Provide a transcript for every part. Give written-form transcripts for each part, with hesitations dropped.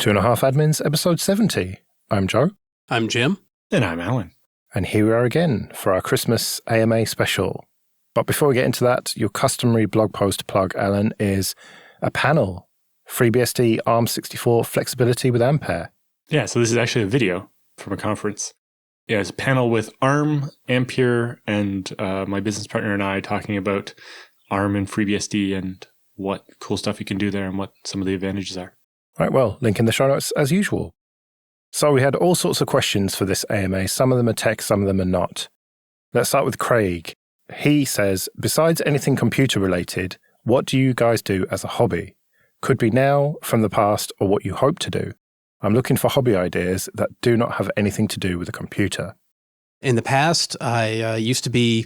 Two and a Half Admins, episode 70. I'm Joe. I'm Jim. And I'm Alan. And here we are again for our Christmas AMA special. But before we get into that, your customary blog post plug, Alan, is a panel. FreeBSD ARM64 Flexibility with Ampere. Yeah, so this is actually a video from a conference. Yeah, it's a panel with ARM, Ampere, and my business partner and I talking about ARM and FreeBSD and what cool stuff you can do there and what some of the advantages are. Right, well, link in the show notes as usual. So we had all sorts of questions for this AMA. Some of them are tech, some of them are not. Let's start with Craig. He says, besides anything computer related, what do you guys do as a hobby? Could be now, from the past, or what you hope to do. I'm looking for hobby ideas that do not have anything to do with a computer. In the past, I used to be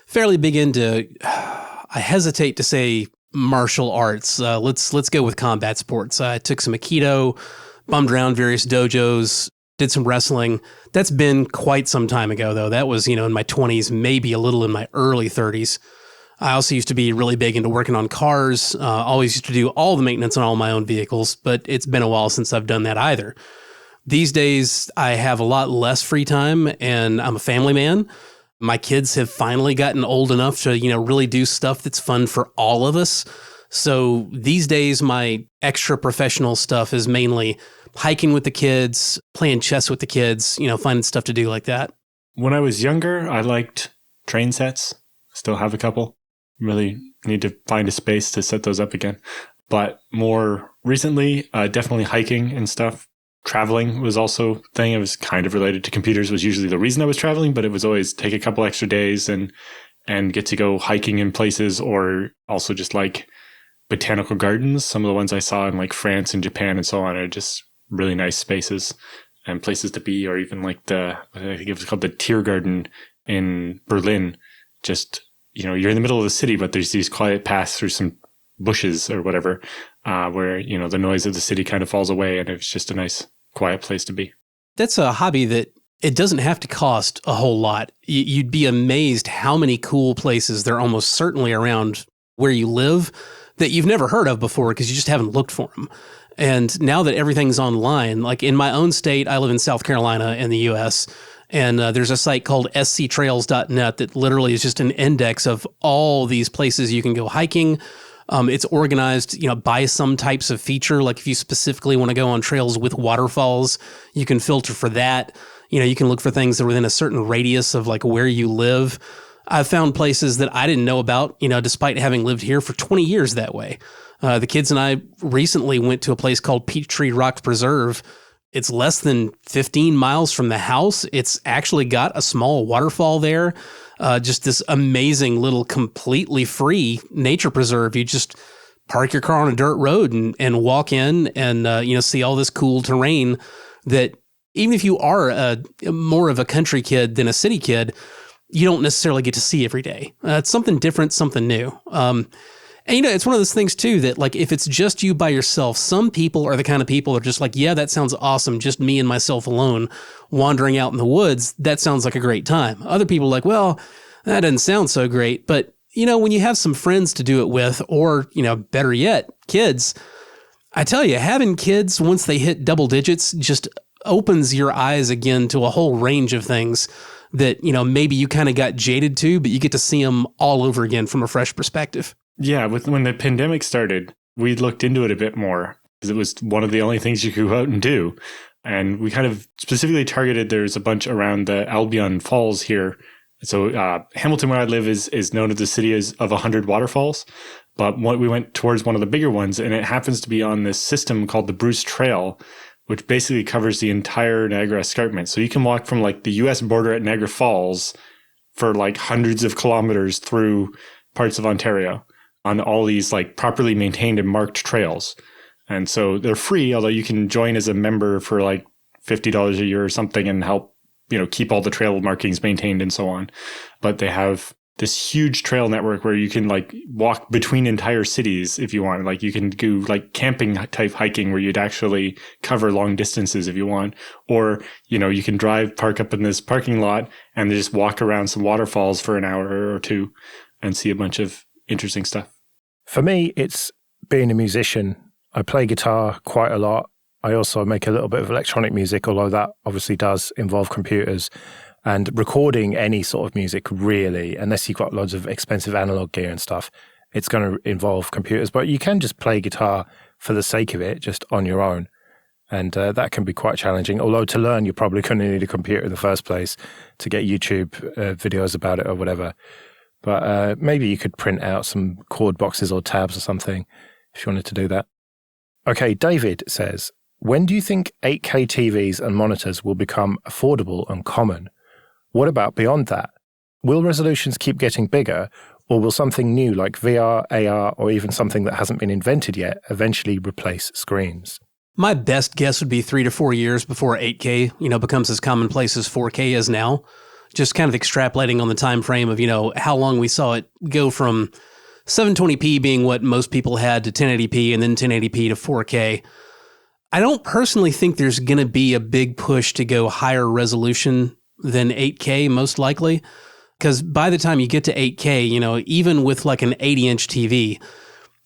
fairly big into, I hesitate to say martial arts. Let's go with combat sports. I took some Aikido, bummed around various dojos, did some wrestling. That's been quite some time ago, though. That was, in my 20s, maybe a little in my early 30s. I also used to be really big into working on cars, always used to do all the maintenance on all my own vehicles, but it's been a while since I've done that either. These days, I have a lot less free time, and I'm a family man. My kids have finally gotten old enough to, really do stuff that's fun for all of us. So these days, my extra professional stuff is mainly hiking with the kids, playing chess with the kids, finding stuff to do like that. When I was younger, I liked train sets. Still have a couple. Really need to find a space to set those up again. But more recently, definitely hiking and stuff. Traveling was also a thing. It was kind of related to computers, was usually the reason I was traveling, but it was always take a couple extra days and get to go hiking in places, or also just like botanical gardens. Some of the ones I saw in like France and Japan and so on are just really nice spaces and places to be, or even like I think it was called the Tiergarten in Berlin. Just, you're in the middle of the city, but there's these quiet paths through some bushes or whatever, where, the noise of the city kind of falls away, and it's just a nice, quiet place to be. That's a hobby that it doesn't have to cost a whole lot. You'd be amazed how many cool places there are almost certainly around where you live that you've never heard of before because you just haven't looked for them. And now that everything's online, like in my own state, I live in South Carolina in the U.S., and there's a site called sctrails.net that literally is just an index of all these places you can go hiking. It's organized, by some types of feature. Like if you specifically want to go on trails with waterfalls, you can filter for that. You can look for things that are within a certain radius of like where you live. I've found places that I didn't know about, despite having lived here for 20 years that way. The kids and I recently went to a place called Peachtree Rock Preserve. It's less than 15 miles from the house. It's actually got a small waterfall there. Just this amazing little completely free nature preserve. You just park your car on a dirt road and walk in and, see all this cool terrain that even if you are more of a country kid than a city kid, you don't necessarily get to see every day. It's something different, something new. And, it's one of those things, too, that, like, if it's just you by yourself, some people are the kind of people that are just like, yeah, that sounds awesome. Just me and myself alone wandering out in the woods. That sounds like a great time. Other people are like, well, that doesn't sound so great. But, when you have some friends to do it with, or, better yet, kids, I tell you, having kids once they hit double digits just opens your eyes again to a whole range of things that, maybe you kind of got jaded to, but you get to see them all over again from a fresh perspective. Yeah, when the pandemic started, we looked into it a bit more because it was one of the only things you could go out and do. And we kind of specifically targeted, there's a bunch around the Albion Falls here. So Hamilton, where I live, is known as the city of 100 waterfalls. But we went towards one of the bigger ones, and it happens to be on this system called the Bruce Trail, which basically covers the entire Niagara Escarpment. So you can walk from like the U.S. border at Niagara Falls for like hundreds of kilometers through parts of Ontario on all these like properly maintained and marked trails. And so they're free, although you can join as a member for like $50 a year or something and help, keep all the trail markings maintained and so on. But they have this huge trail network where you can like walk between entire cities if you want. Like you can do like camping type hiking where you'd actually cover long distances if you want. Or, you can park up in this parking lot and just walk around some waterfalls for an hour or two and see a bunch of interesting stuff. For me, it's being a musician. I play guitar quite a lot, I also make a little bit of electronic music, although that obviously does involve computers. And recording any sort of music, really, unless you've got loads of expensive analog gear and stuff, it's going to involve computers. But you can just play guitar for the sake of it, just on your own. And that can be quite challenging. Although to learn, you're probably going to need a computer in the first place to get YouTube videos about it or whatever. But maybe you could print out some chord boxes or tabs or something if you wanted to do that. Okay, David says, when do you think 8K TVs and monitors will become affordable and common? What about beyond that? Will resolutions keep getting bigger, or will something new like VR, AR, or even something that hasn't been invented yet eventually replace screens? My best guess would be 3 to 4 years before 8K, becomes as commonplace as 4K is now. Just kind of extrapolating on the time frame of, how long we saw it go from 720p being what most people had to 1080p and then 1080p to 4K. I don't personally think there's going to be a big push to go higher resolution than 8K, most likely. Because by the time you get to 8K, even with like an 80-inch TV,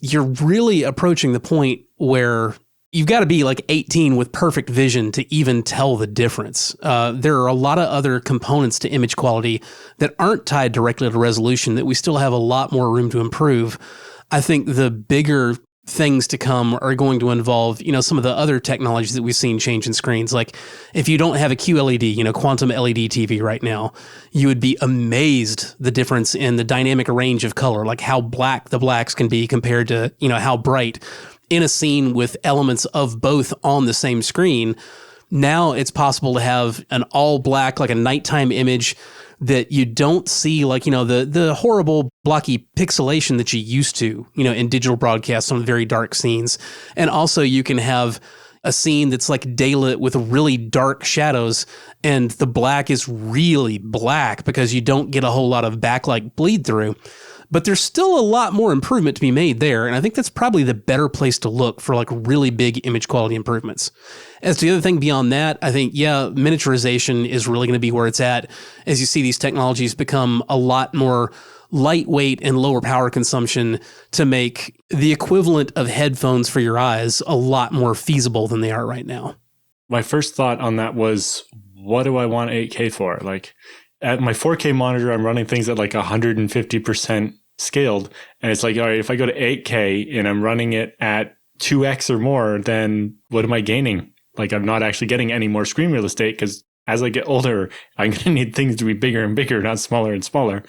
you're really approaching the point where you've got to be like 18 with perfect vision to even tell the difference. There are a lot of other components to image quality that aren't tied directly to resolution that we still have a lot more room to improve. I think the bigger things to come are going to involve, some of the other technologies that we've seen change in screens. Like if you don't have a QLED, quantum LED TV right now, you would be amazed the difference in the dynamic range of color, like how black the blacks can be compared to, how bright in a scene with elements of both on the same screen. Now it's possible to have an all black, like a nighttime image that you don't see, like, the horrible blocky pixelation that you used to, in digital broadcasts on very dark scenes. And also you can have a scene that's like daylit with really dark shadows and the black is really black because you don't get a whole lot of backlight bleed through. But there's still a lot more improvement to be made there, and I think that's probably the better place to look for like really big image quality improvements. As to the other thing beyond that, I think, miniaturization is really going to be where it's at as you see these technologies become a lot more lightweight and lower power consumption to make the equivalent of headphones for your eyes a lot more feasible than they are right now. My first thought on that was, what do I want 8K for? Like, at my 4K monitor, I'm running things at like 150% scaled. And it's like, all right, if I go to 8K and I'm running it at 2x or more, then what am I gaining? Like, I'm not actually getting any more screen real estate because as I get older, I'm going to need things to be bigger and bigger, not smaller and smaller.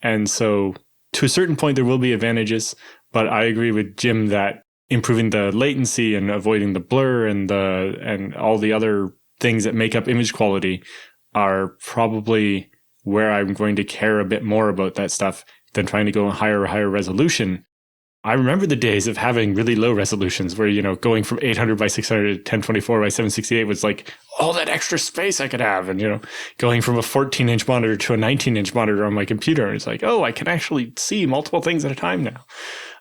And so to a certain point, there will be advantages. But I agree with Jim that improving the latency and avoiding the blur and all the other things that make up image quality are probably where I'm going to care a bit more about that stuff than trying to go higher resolution. I remember the days of having really low resolutions where, going from 800 by 600 to 1024 by 768 was like all that extra space I could have. And, going from a 14-inch monitor to a 19-inch monitor on my computer, it's like, oh, I can actually see multiple things at a time now.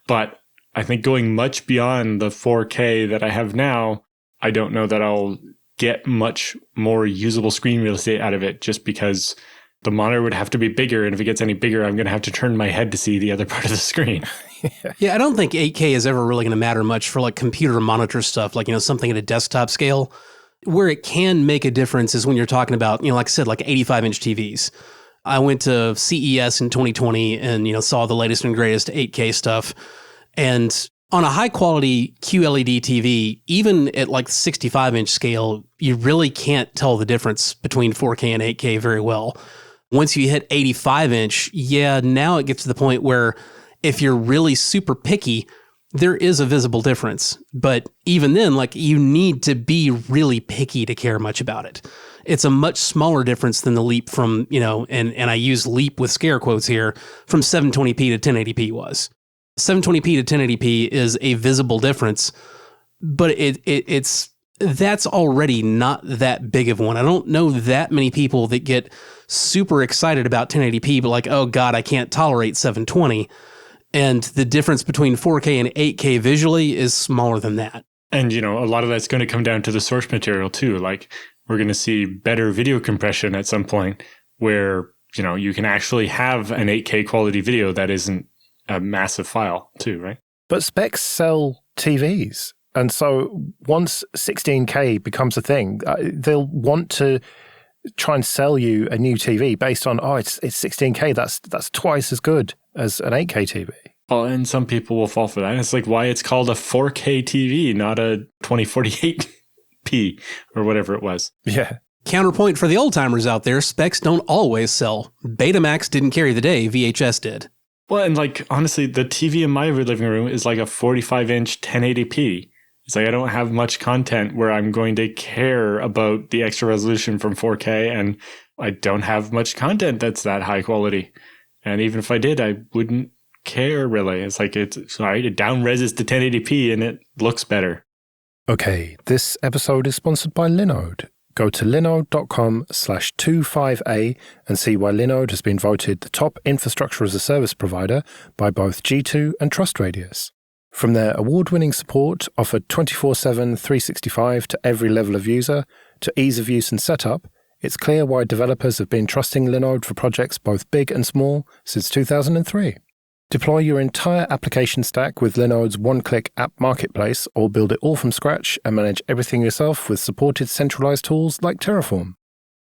But I think going much beyond the 4K that I have now, I don't know that I'll get much more usable screen real estate out of it just because the monitor would have to be bigger. And if it gets any bigger, I'm going to have to turn my head to see the other part of the screen. Yeah, I don't think 8K is ever really going to matter much for like computer monitor stuff, like, something at a desktop scale. Where it can make a difference is when you're talking about, like I said, like 85-inch TVs. I went to CES in 2020 and, saw the latest and greatest 8K stuff. And on a high quality QLED TV, even at like 65-inch scale, you really can't tell the difference between 4K and 8K very well. Once you hit 85-inch, now it gets to the point where if you're really super picky, there is a visible difference. But even then, like, you need to be really picky to care much about it. It's a much smaller difference than the leap from, and I use leap with scare quotes here, from 720p to 1080p was. 720p to 1080p is a visible difference, but that's already not that big of one. I don't know that many people that get super excited about 1080p, but like, oh God, I can't tolerate 720. And the difference between 4K and 8K visually is smaller than that. And, a lot of that's going to come down to the source material too. Like, we're going to see better video compression at some point where, you can actually have an 8K quality video that isn't a massive file too, right? But specs sell TVs. And so once 16K becomes a thing, they'll want to try and sell you a new TV based on, it's 16K. That's twice as good as an 8K TV. Well, and some people will fall for that. And it's like why it's called a 4K TV, not a 2048p or whatever it was. Yeah. Counterpoint for the old timers out there, specs don't always sell. Betamax didn't carry the day, VHS did. Well, and like, honestly, the TV in my living room is like a 45-inch 1080p. It's like I don't have much content where I'm going to care about the extra resolution from 4K, and I don't have much content that's that high quality. And even if I did, I wouldn't care really. It's like, it's sorry, it down-reses to 1080p and it looks better. Okay, this episode is sponsored by Linode. Go to linode.com/25A and see why Linode has been voted the top infrastructure as a service provider by both G2 and TrustRadius. From their award-winning support offered 24/7, 365 to every level of user, to ease of use and setup, it's clear why developers have been trusting Linode for projects both big and small since 2003. Deploy your entire application stack with Linode's one-click app marketplace, or build it all from scratch and manage everything yourself with supported centralized tools like Terraform.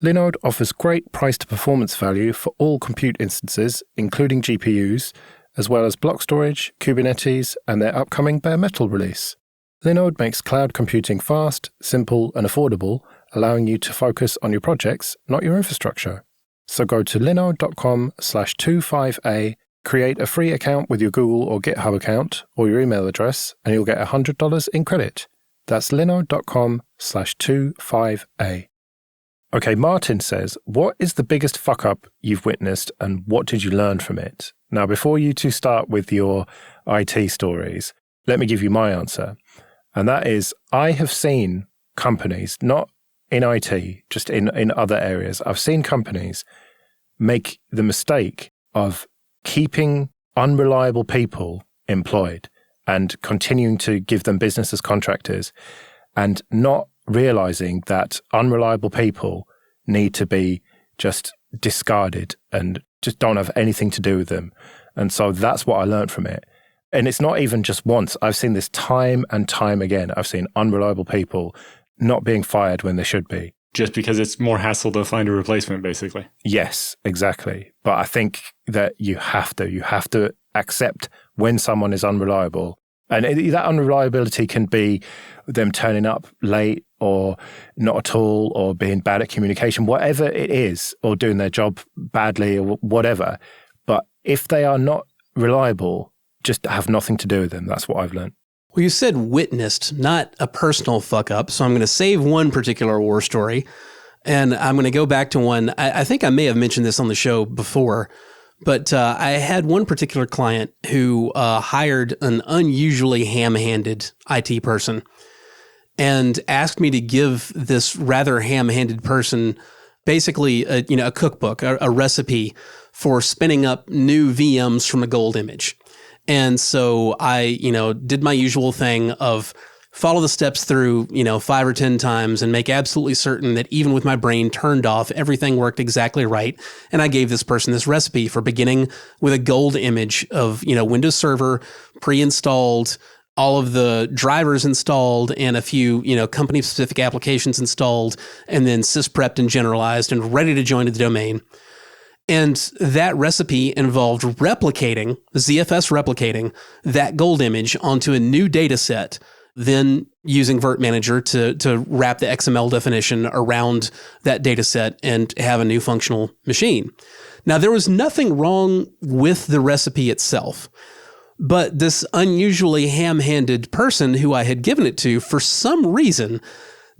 Linode offers great price-to-performance value for all compute instances, including GPUs, as well as block storage, Kubernetes, and their upcoming bare metal release. Linode makes cloud computing fast, simple, and affordable, allowing you to focus on your projects, not your infrastructure. So go to linode.com/25A, create a free account with your Google or GitHub account or your email address, and you'll get $100 in credit. That's linode.com/25A. Okay, Martin says, what is the biggest fuck up you've witnessed and what did you learn from it? Now, before you two start with your IT stories, let me give you my answer. And that is, I have seen companies, not in IT, just in other areas, I've seen companies make the mistake of keeping unreliable people employed and continuing to give them business as contractors and not realizing that unreliable people need to be just discarded and just don't have anything to do with them. And so that's what I learned from it. And it's not even just once. I've seen this time and time again. I've seen unreliable people not being fired when they should be. Just because it's more hassle to find a replacement, basically. Yes, exactly. But I think that you have to accept when someone is unreliable. And that unreliability can be them turning up late or not at all, or being bad at communication, whatever it is, or doing their job badly or whatever. But if they are not reliable, just have nothing to do with them. That's what I've learned. Well, you said witnessed, not a personal fuck up. So I'm going to save one particular war story. And I'm going to go back to one. I think I may have mentioned this on the show before, but I had one particular client who hired an unusually ham-handed IT person and asked me to give this rather ham-handed person basically a cookbook, a recipe for spinning up new VMs from a gold image. And so I, did my usual thing of follow the steps through, 5 or 10 times and make absolutely certain that even with my brain turned off, everything worked exactly right. And I gave this person this recipe for beginning with a gold image of, Windows Server pre-installed, all of the drivers installed, and a few, company-specific applications installed, and then sysprepped and generalized and ready to join to the domain. And that recipe involved ZFS replicating that gold image onto a new data set, then using Virt Manager to wrap the XML definition around that data set and have a new functional machine. Now, there was nothing wrong with the recipe itself, but this unusually ham-handed person who I had given it to, for some reason,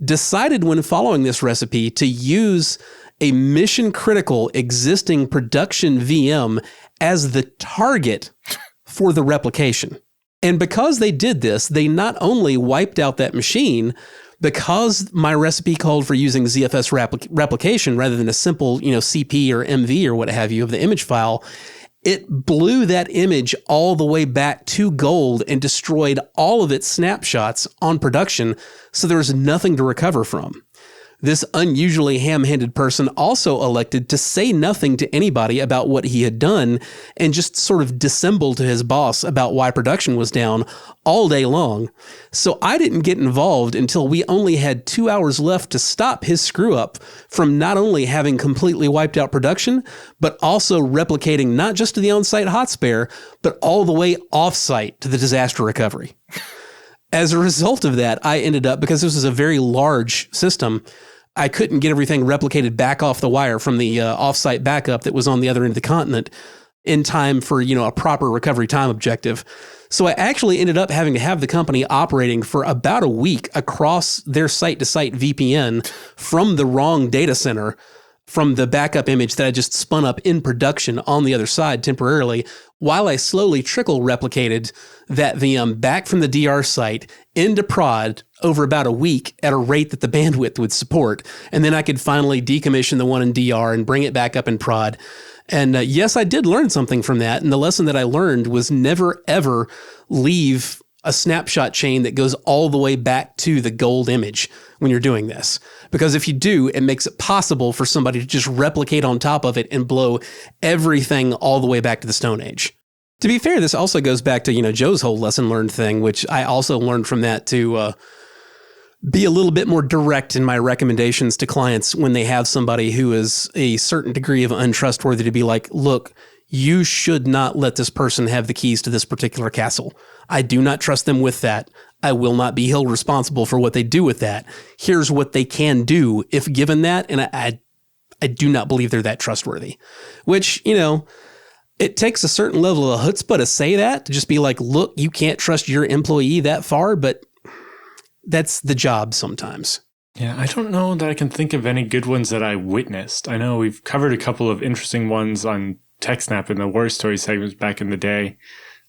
decided when following this recipe to use a mission-critical existing production VM as the target for the replication. And because they did this, they not only wiped out that machine, because my recipe called for using ZFS replication rather than a simple, CP or MV or what have you of the image file, it blew that image all the way back to gold and destroyed all of its snapshots on production, so there was nothing to recover from. This unusually ham-handed person also elected to say nothing to anybody about what he had done and just sort of dissemble to his boss about why production was down all day long. So I didn't get involved until we only had 2 hours left to stop his screw-up from not only having completely wiped out production, but also replicating not just to the on-site hot spare, but all the way off-site to the disaster recovery. As a result of that, I ended up, because this was a very large system, I couldn't get everything replicated back off the wire from the off-site backup that was on the other end of the continent in time for, a proper recovery time objective. So I actually ended up having to have the company operating for about a week across their site-to-site VPN from the wrong data center, from the backup image that I just spun up in production on the other side temporarily, while I slowly trickle replicated that VM back from the DR site into prod over about a week at a rate that the bandwidth would support. And then I could finally decommission the one in DR and bring it back up in prod. And yes, I did learn something from that. And the lesson that I learned was never, ever leave a snapshot chain that goes all the way back to the gold image when you're doing this. Because if you do, it makes it possible for somebody to just replicate on top of it and blow everything all the way back to the Stone Age. To be fair, this also goes back to, Joe's whole lesson learned thing, which I also learned from that to be a little bit more direct in my recommendations to clients when they have somebody who is a certain degree of untrustworthy, to be like, look, you should not let this person have the keys to this particular castle. I do not trust them with that. I will not be held responsible for what they do with that. Here's what they can do if given that. And I do not believe they're that trustworthy, which, it takes a certain level of chutzpah to say that, to just be like, look, you can't trust your employee that far, but that's the job sometimes. Yeah, I don't know that I can think of any good ones that I witnessed. I know we've covered a couple of interesting ones on TechSnap in the War Story segments back in the day,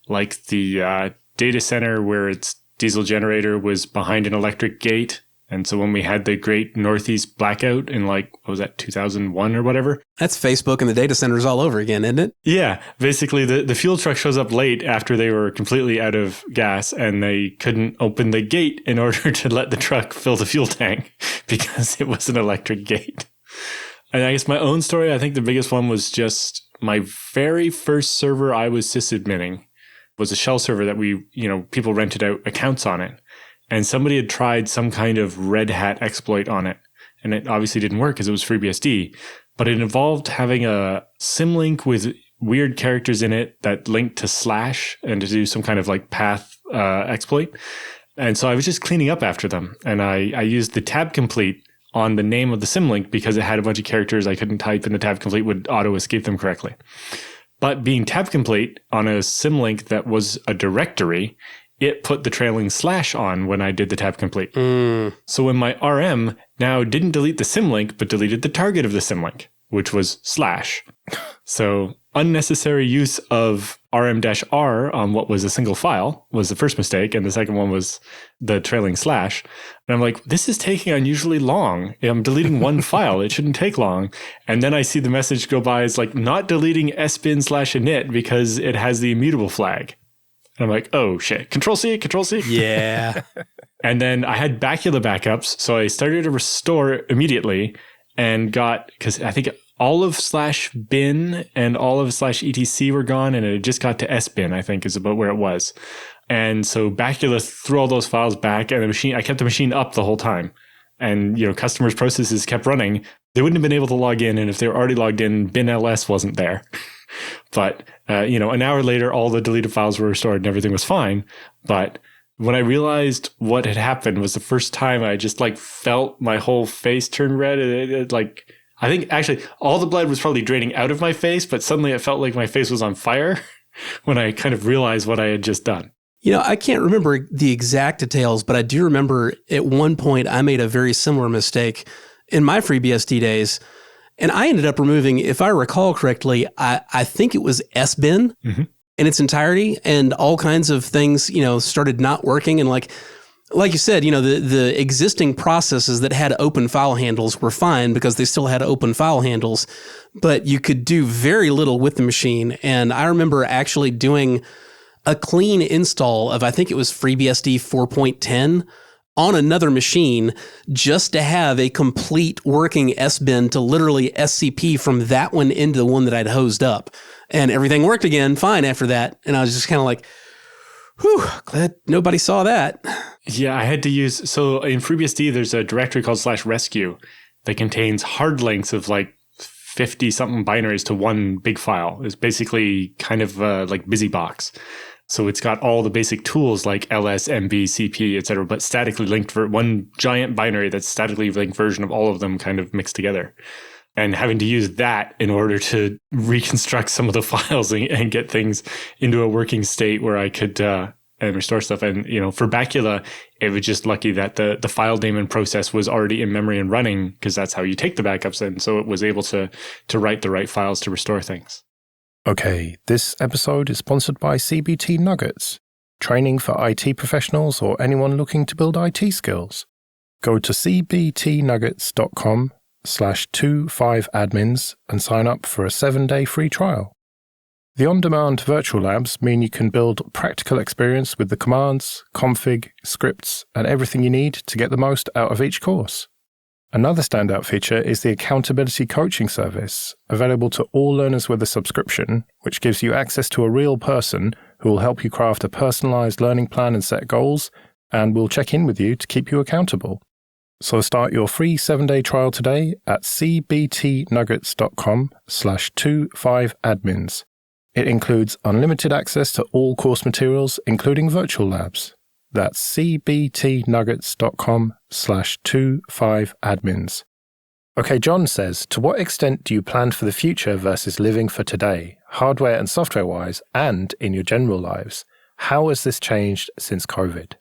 like the data center where its diesel generator was behind an electric gate. And so when we had the great Northeast blackout in what was that, 2001 or whatever? That's Facebook and the data centers all over again, isn't it? Yeah. Basically, the fuel truck shows up late after they were completely out of gas and they couldn't open the gate in order to let the truck fill the fuel tank because it was an electric gate. And I guess my own story, I think the biggest one was just my very first server I was sysadminning was a shell server that people rented out accounts on it. And somebody had tried some kind of Red Hat exploit on it. And it obviously didn't work because it was FreeBSD. But it involved having a symlink with weird characters in it that linked to slash and to do some kind of path exploit. And so I was just cleaning up after them. And I used the tab complete on the name of the symlink because it had a bunch of characters I couldn't type and the tab complete would auto escape them correctly. But being tab complete on a symlink that was a directory, it put the trailing slash on when I did the tab complete. So when my RM now didn't delete the symlink, but deleted the target of the symlink, which was slash. So unnecessary use of rm-r on what was a single file was the first mistake. And the second one was the trailing slash. And I'm like, this is taking unusually long. I'm deleting one file. It shouldn't take long. And then I see the message go by as not deleting sbin/init because it has the immutable flag. And I'm like, oh shit, Control-C. Yeah. And then I had Bacula backups. So I started to restore immediately and because I think all of /bin and all of /etc were gone. And it just got to sbin, I think is about where it was. And so Bacula threw all those files back and I kept the machine up the whole time. And, customers' processes kept running. They wouldn't have been able to log in. And if they were already logged in, bin ls wasn't there. But, an hour later, all the deleted files were restored and everything was fine. But when I realized what had happened was the first time I just felt my whole face turn red. I think actually all the blood was probably draining out of my face, but suddenly it felt like my face was on fire when I kind of realized what I had just done. I can't remember the exact details, but I do remember at one point I made a very similar mistake in my FreeBSD days. And I ended up removing, if I recall correctly, I think it was sbin in its entirety, and all kinds of things, started not working. And like you said, the existing processes that had open file handles were fine because they still had open file handles, but you could do very little with the machine. And I remember actually doing a clean install of, I think it was FreeBSD 4.10 on another machine just to have a complete working S-bin to literally SCP from that one into the one that I'd hosed up. And everything worked again fine after that. And I was just kind of like, whew, glad nobody saw that. Yeah, I had to use, so in FreeBSD, there's a directory called /rescue that contains hard links of like 50 something binaries to one big file. It's basically kind of like BusyBox. So it's got all the basic tools like ls, mb, cp, etc., but statically linked for one giant binary that's statically linked version of all of them kind of mixed together. And having to use that in order to reconstruct some of the files and get things into a working state where I could and restore stuff. And, for Bacula, it was just lucky that the file daemon process was already in memory and running, because that's how you take the backups. And so it was able to write the right files to restore things. Okay, this episode is sponsored by CBT Nuggets, training for IT professionals or anyone looking to build IT skills. Go to cbtnuggets.com/25admins and sign up for a 7-day free trial. The on-demand virtual labs mean you can build practical experience with the commands, config, scripts, and everything you need to get the most out of each course. Another standout feature is the accountability coaching service, available to all learners with a subscription, which gives you access to a real person who will help you craft a personalized learning plan and set goals, and will check in with you to keep you accountable. So start your free 7-day trial today at cbtnuggets.com/25admins. It includes unlimited access to all course materials, including virtual labs. That's cbtnuggets.com/25admins. Okay, John says, to what extent do you plan for the future versus living for today, hardware and software-wise, and in your general lives? How has this changed since COVID?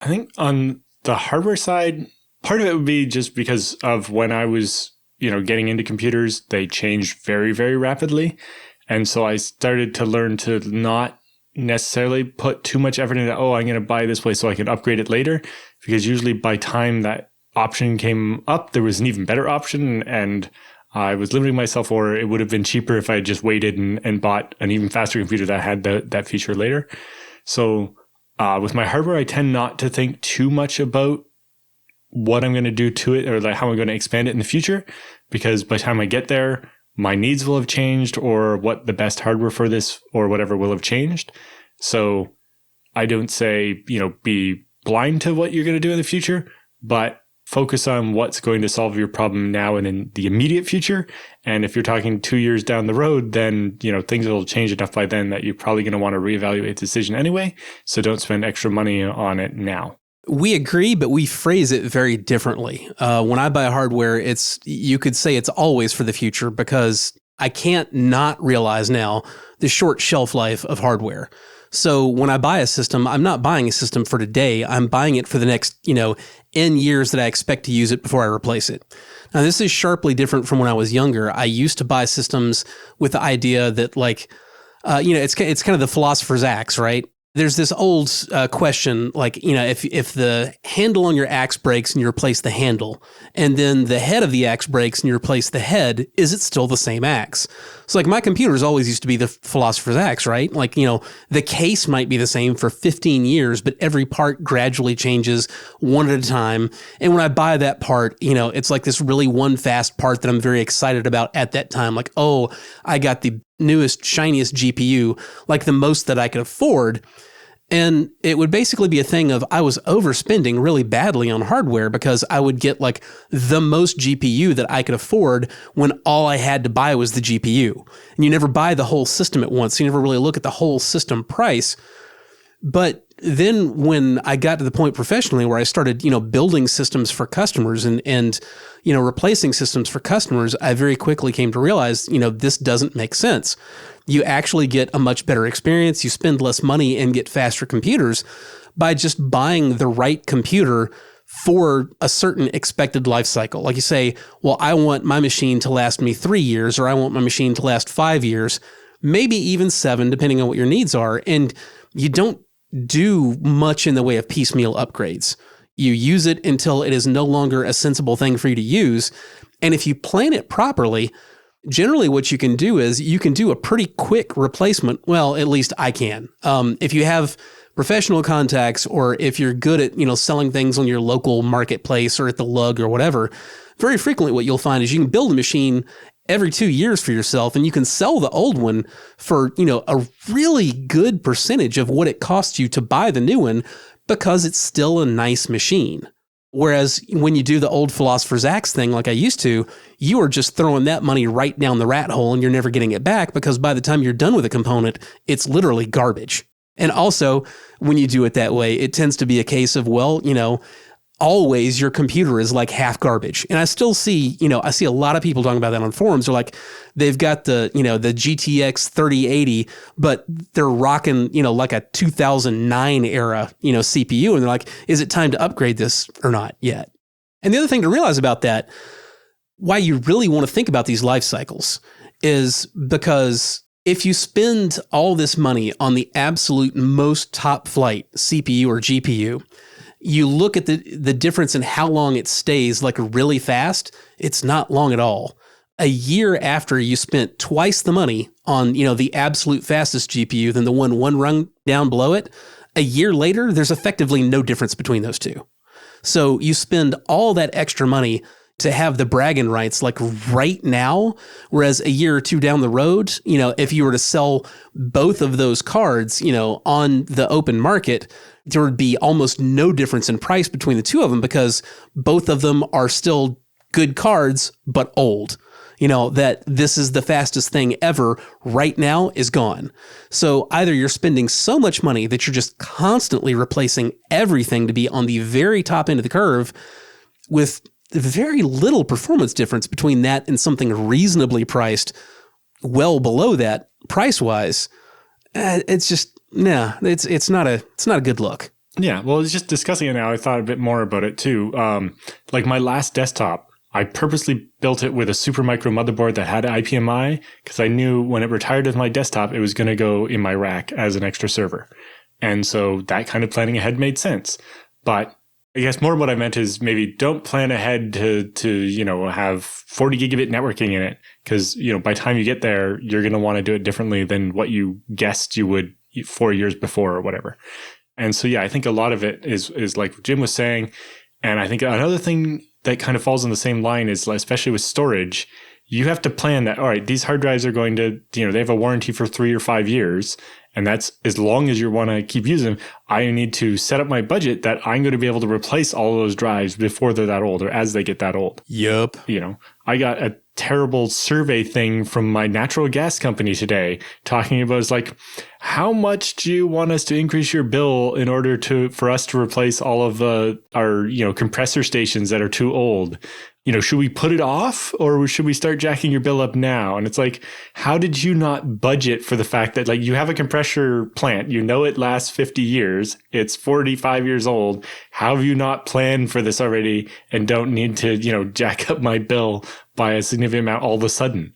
I think on the hardware side, part of it would be just because of when I was, getting into computers, they changed very, very rapidly. And so I started to learn to not necessarily put too much effort into, I'm going to buy this place so I can upgrade it later. Because usually by time that option came up, there was an even better option. And I was limiting myself, or it would have been cheaper if I had just waited and bought an even faster computer that had that feature later. So with my hardware, I tend not to think too much about what I'm going to do to it, or like how I'm going to expand it in the future. Because by the time I get there, my needs will have changed, or what the best hardware for this or whatever will have changed. So I don't say, be blind to what you're going to do in the future, but focus on what's going to solve your problem now and in the immediate future. And if you're talking 2 years down the road, then, things will change enough by then that you're probably going to want to reevaluate the decision anyway. So don't spend extra money on it now. We agree, but we phrase it very differently. When I buy hardware, you could say it's always for the future, because I can't not realize now the short shelf life of hardware. So when I buy a system, I'm not buying a system for today. I'm buying it for the next, N years that I expect to use it before I replace it. Now, this is sharply different from when I was younger. I used to buy systems with the idea that it's kind of the philosopher's axe, right? There's this old question, if the handle on your axe breaks and you replace the handle, and then the head of the axe breaks and you replace the head, is it still the same axe? So my computers always used to be the philosopher's axe, right? The case might be the same for 15 years, but every part gradually changes one at a time. And when I buy that part, it's like this really one fast part that I'm very excited about at that time. I got the newest, shiniest GPU, the most that I could afford. And it would basically be a thing of I was overspending really badly on hardware because I would get the most GPU that I could afford when all I had to buy was the GPU. And you never buy the whole system at once. So you never really look at the whole system price. But then when I got to the point professionally where I started, building systems for customers and replacing systems for customers, I very quickly came to realize, this doesn't make sense. You actually get a much better experience. You spend less money and get faster computers by just buying the right computer for a certain expected life cycle. Like you say, well, I want my machine to last me 3 years, or I want my machine to last 5 years, maybe even 7, depending on what your needs are. And you don't do much in the way of piecemeal upgrades. You use it until it is no longer a sensible thing for you to use. And if you plan it properly, generally what you can do is you can do a pretty quick replacement. Well, at least I can. If you have professional contacts, or if you're good at, selling things on your local marketplace or at the lug or whatever, very frequently what you'll find is you can build a machine every 2 years for yourself, and you can sell the old one for, a really good percentage of what it costs you to buy the new one because it's still a nice machine. Whereas when you do the old Philosopher's Axe thing like I used to, you are just throwing that money right down the rat hole and you're never getting it back because by the time you're done with a component, it's literally garbage. And also, when you do it that way, it tends to be a case of, always your computer is like half garbage. And I still see, I see a lot of people talking about that on forums. They're like, they've got the GTX 3080, but they're rocking, like a 2009 era, CPU. And they're like, is it time to upgrade this or not yet? And the other thing to realize about that, why you really want to think about these life cycles is because if you spend all this money on the absolute most top flight CPU or GPU, you look at the difference in how long it stays like really fast, it's not long at all. A year after you spent twice the money on, the absolute fastest GPU than the one rung down below it, a year later, there's effectively no difference between those two. So you spend all that extra money to have the bragging rights like right now, whereas a year or two down the road, if you were to sell both of those cards, on the open market, there would be almost no difference in price between the two of them because both of them are still good cards, but old. That this is the fastest thing ever right now is gone. So either you're spending so much money that you're just constantly replacing everything to be on the very top end of the curve with very little performance difference between that and something reasonably priced well below that price-wise. It's just, it's not a good look. Yeah, well, it's just discussing it now. I thought a bit more about it too. Like my last desktop, I purposely built it with a Supermicro motherboard that had IPMI because I knew when it retired as my desktop, it was going to go in my rack as an extra server. And so that kind of planning ahead made sense. But I guess more what I meant is maybe don't plan ahead to have 40 gigabit networking in it because, by the time you get there, you're going to want to do it differently than what you guessed you would 4 years before or whatever. And so, yeah, I think a lot of it is like Jim was saying. And I think another thing that kind of falls in the same line is, especially with storage, you have to plan that, all right, these hard drives are going to, they have a warranty for 3 or 5 years. And that's as long as you want to keep using them. I need to set up my budget that I'm going to be able to replace all of those drives before they're that old or as they get that old. Yep. I got a terrible survey thing from my natural gas company today talking about it's like, how much do you want us to increase your bill in order for us to replace all of our compressor stations that are too old? Should we put it off or should we start jacking your bill up now? And it's like, how did you not budget for the fact that you have a compressor plant, it lasts 50 years, it's 45 years old. How have you not planned for this already and don't need to, jack up my bill by a significant amount all of a sudden?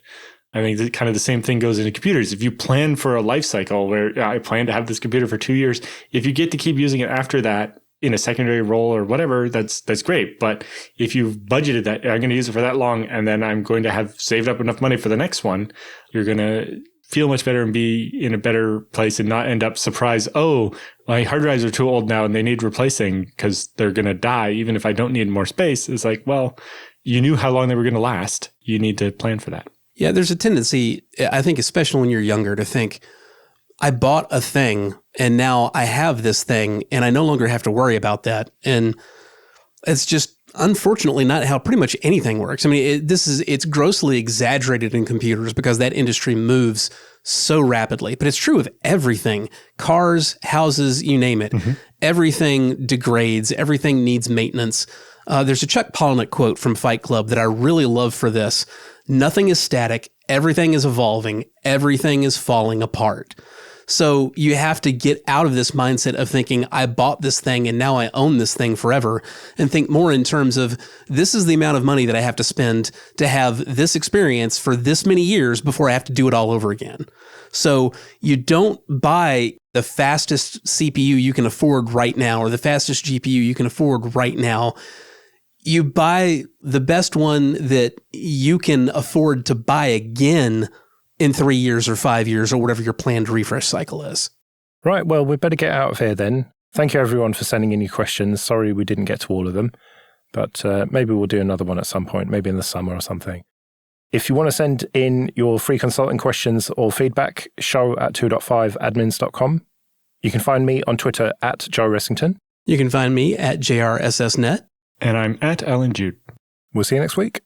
I think that kind of the same thing goes into computers. If you plan for a life cycle where I plan to have this computer for 2 years, if you get to keep using it after that, in a secondary role or whatever, that's great. But if you've budgeted that, I'm going to use it for that long, and then I'm going to have saved up enough money for the next one, you're going to feel much better and be in a better place and not end up surprised, oh, my hard drives are too old now and they need replacing because they're going to die even if I don't need more space. It's like, well, you knew how long they were going to last. You need to plan for that. Yeah, there's a tendency, I think, especially when you're younger, to think, I bought a thing and now I have this thing and I no longer have to worry about that. And it's just unfortunately not how pretty much anything works. I mean, it's grossly exaggerated in computers because that industry moves so rapidly, but it's true of everything. Cars, houses, you name it. Mm-hmm. Everything degrades. Everything needs maintenance. There's a Chuck Palahniuk quote from Fight Club that I really love for this. Nothing is static. Everything is evolving. Everything is falling apart. So you have to get out of this mindset of thinking, I bought this thing and now I own this thing forever, and think more in terms of this is the amount of money that I have to spend to have this experience for this many years before I have to do it all over again. So you don't buy the fastest CPU you can afford right now or the fastest GPU you can afford right now. You buy the best one that you can afford to buy again in 3 years or 5 years or whatever your planned refresh cycle is. Right, well, we better get out of here then. Thank you, everyone, for sending in your questions. Sorry we didn't get to all of them, but maybe we'll do another one at some point, maybe in the summer or something. If you want to send in your free consulting questions or feedback, show@2.5admins.com. You can find me on Twitter @Joe Ressington. You can find me @JRSSNet. And I'm @Alan Jude. We'll see you next week.